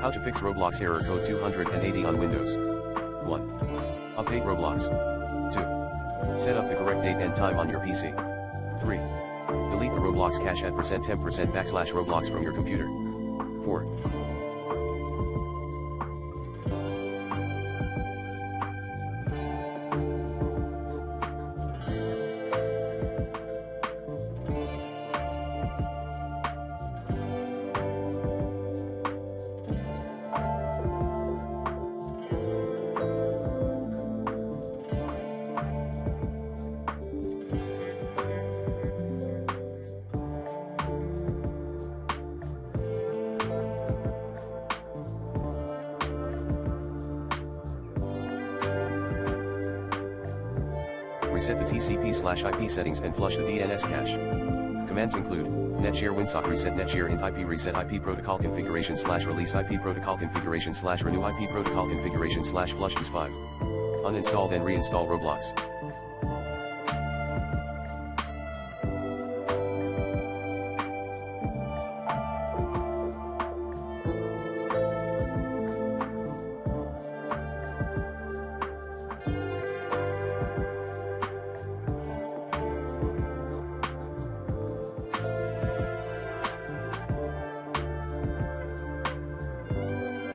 How to fix Roblox error code 280 on Windows. 1. Update Roblox. 2. Set up the correct date and time on your PC. 3. Delete the Roblox cache at %temp%\Roblox from your computer. 4. Reset the TCP/IP settings and flush the DNS cache. Commands include netshare winsock reset netshare int IP reset IP protocol configuration /release IP protocol configuration /renew IP protocol configuration /flush is 5. Uninstall then reinstall Roblox.